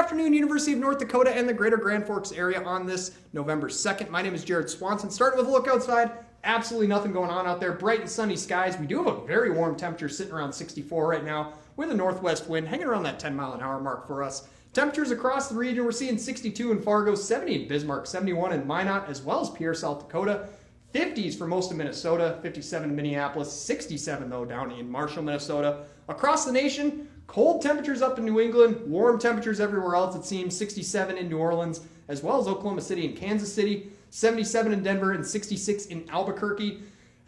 afternoon, University of North Dakota and the greater Grand Forks area on this November 2nd. My name is Jared Swanson. Starting with a look outside, absolutely nothing going on out there. Bright and sunny skies. We do have a very warm temperature sitting around 64 right now with a northwest wind hanging around that 10-mile-an-hour mark for us. Temperatures across the region, we're seeing 62 in Fargo, 70 in Bismarck, 71 in Minot, as well as Pierre, South Dakota. 50s for most of Minnesota, 57 in Minneapolis, 67 though down in Marshall, Minnesota. Across the nation, cold temperatures up in New England, warm temperatures everywhere else it seems, 67 in New Orleans, as well as Oklahoma City and Kansas City, 77 in Denver and 66 in Albuquerque.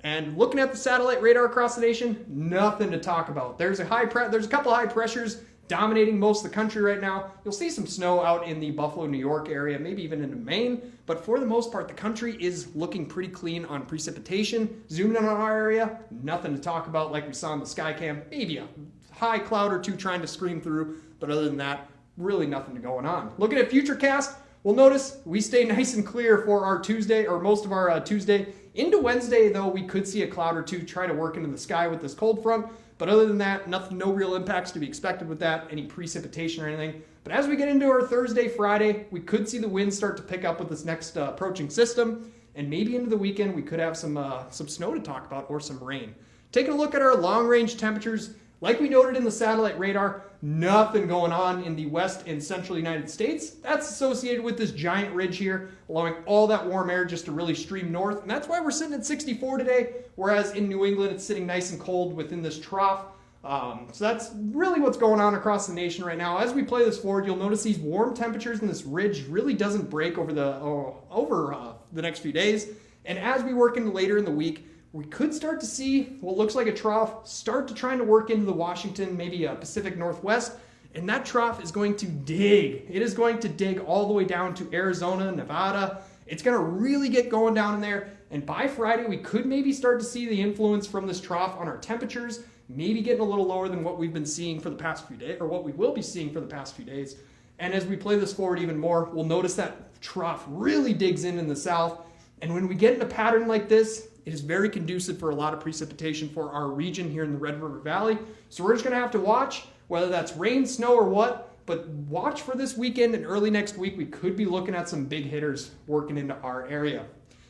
And looking at the satellite radar across the nation, nothing to talk about. There's a couple high pressures dominating most of the country right now. You'll see some snow out in the Buffalo, New York area, maybe even into Maine, but for the most part, the country is looking pretty clean on precipitation. Zooming in on our area, nothing to talk about like we saw in the Skycam. Maybe a high cloud or two trying to scream through, but other than that, really nothing going on. Looking at Futurecast, we'll notice we stay nice and clear for our Tuesday, or most of our Tuesday. Into Wednesday, though, we could see a cloud or two try to work into the sky with this cold front. But other than that, no real impacts to be expected with that, any precipitation or anything. But as we get into our Thursday, Friday, we could see the winds start to pick up with this next approaching system. And maybe into the weekend, we could have some snow to talk about or some rain. Taking a look at our long-range temperatures, like we noted in the satellite radar, nothing going on in the west and central United States. That's associated with this giant ridge here, allowing all that warm air just to really stream north. And that's why we're sitting at 64 today, whereas in New England, it's sitting nice and cold within this trough. So that's really what's going on across the nation right now. As we play this forward, you'll notice these warm temperatures and this ridge really doesn't break over the next few days. And as we work into later in the week, we could start to see what looks like a trough start to trying to work into the Washington, maybe Pacific Northwest, and that trough is going to dig. It is going to dig all the way down to Arizona, Nevada. It's going to really get going down in there, and by Friday, we could maybe start to see the influence from this trough on our temperatures, maybe getting a little lower than what we've been seeing for the past few days, or what we will be seeing for the past few days. And as we play this forward even more, we'll notice that trough really digs in the south, and when we get in a pattern like this, it is very conducive for a lot of precipitation for our region here in the Red River Valley. So we're just going to have to watch, whether that's rain, snow, or what, but watch for this weekend and early next week. We could be looking at some big hitters working into our area.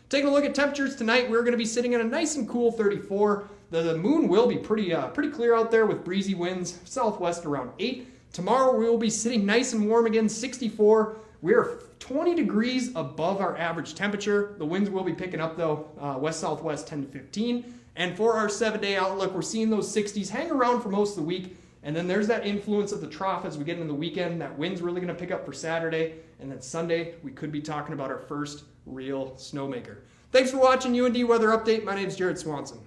Taking a look at temperatures tonight, we're going to be sitting at a nice and cool 34. The moon will be pretty clear out there with breezy winds, southwest around 8. Tomorrow we will be sitting nice and warm again, 64. We're 20 degrees above our average temperature. The winds will be picking up though, west-southwest 10 to 15. And for our 7-day outlook, we're seeing those 60s hang around for most of the week. And then there's that influence of the trough as we get into the weekend. That wind's really going to pick up for Saturday. And then Sunday, we could be talking about our first real snowmaker. Thanks for watching UND Weather Update. My name is Jared Swanson.